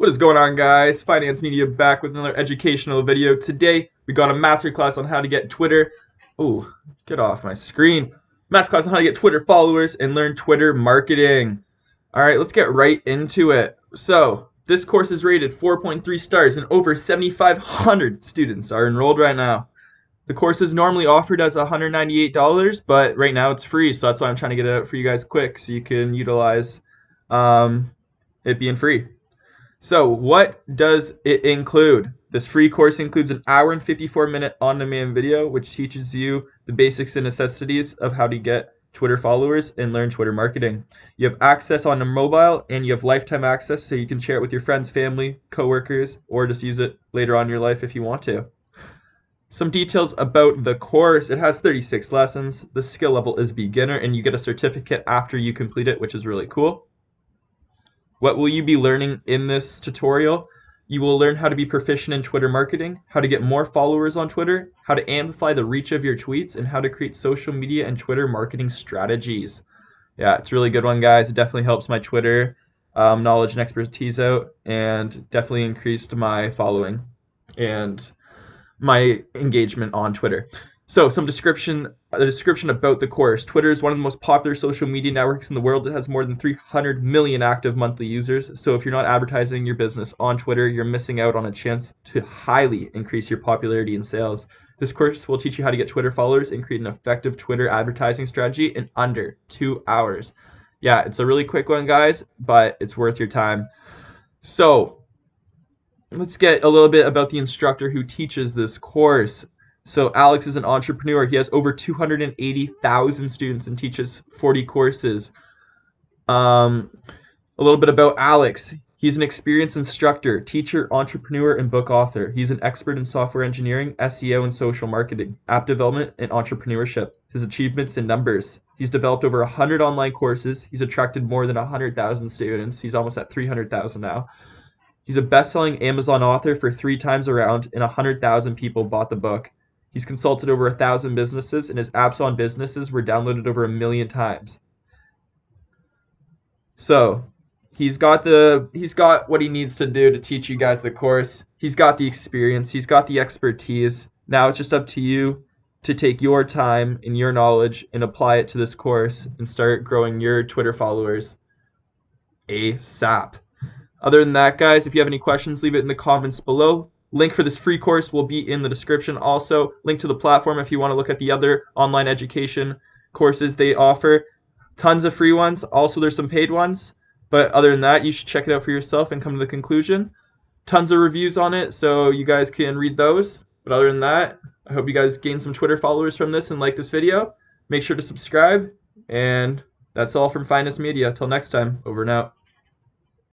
What is going on, guys? Finance Media back with another educational video. Today we got a masterclass on how to get Twitter. Oh, get off my screen. Masterclass on how to get Twitter followers and learn Twitter marketing. All right, let's get right into it. So this course is rated 4.3 stars and over 7,500 students are enrolled right now. The course is normally offered as $198, but right now it's free, so that's why I'm trying to get it out for you guys quick so you can utilize it being free. So what does it include? This free course includes an hour and 54-minute on-demand video, which teaches you the basics and necessities of how to get Twitter followers and learn Twitter marketing. You have access on a mobile, and you have lifetime access, so you can share it with your friends, family, coworkers, or just use it later on in your life if you want to. Some details about the course. It has 36 lessons. The skill level is beginner, and you get a certificate after you complete it, which is really cool. What will you be learning in this tutorial? You will learn how to be proficient in Twitter marketing, how to get more followers on Twitter, how to amplify the reach of your tweets, and how to create social media and Twitter marketing strategies. Yeah, it's a really good one, guys. It definitely helps my Twitter knowledge and expertise out, and definitely increased my following and my engagement on Twitter. So the description about the course. Twitter is one of the most popular social media networks in the world. It has more than 300 million active monthly users. So if you're not advertising your business on Twitter, you're missing out on a chance to highly increase your popularity and sales. This course will teach you how to get Twitter followers and create an effective Twitter advertising strategy in under 2 hours. Yeah, it's a really quick one, guys, but it's worth your time. So let's get a little bit about the instructor who teaches this course. So Alex is an entrepreneur. He has over 280,000 students and teaches 40 courses. A little bit about Alex. He's an experienced instructor, teacher, entrepreneur, and book author. He's an expert in software engineering, SEO, and social marketing, app development, and entrepreneurship. His achievements in numbers. He's developed over 100 online courses. He's attracted more than 100,000 students. He's almost at 300,000 now. He's a best-selling Amazon author for 3 times around, and 100,000 people bought the book. He's consulted over 1,000 businesses, and his apps on businesses were downloaded over 1 million times. So he's got what he needs to do to teach you guys the course. He's got the experience. He's got the expertise. Now it's just up to you to take your time and your knowledge and apply it to this course and start growing your Twitter followers ASAP. Other than that, guys, if you have any questions, leave it in the comments below. Link for this free course will be in the description. Also, link to the platform if you want to look at the other online education courses they offer. Tons of free ones. Also, there's some paid ones. But other than that, you should check it out for yourself and come to the conclusion. Tons of reviews on it, so you guys can read those. But other than that, I hope you guys gain some Twitter followers from this and like this video. Make sure to subscribe. And that's all from Finance Media. Till next time, over and out.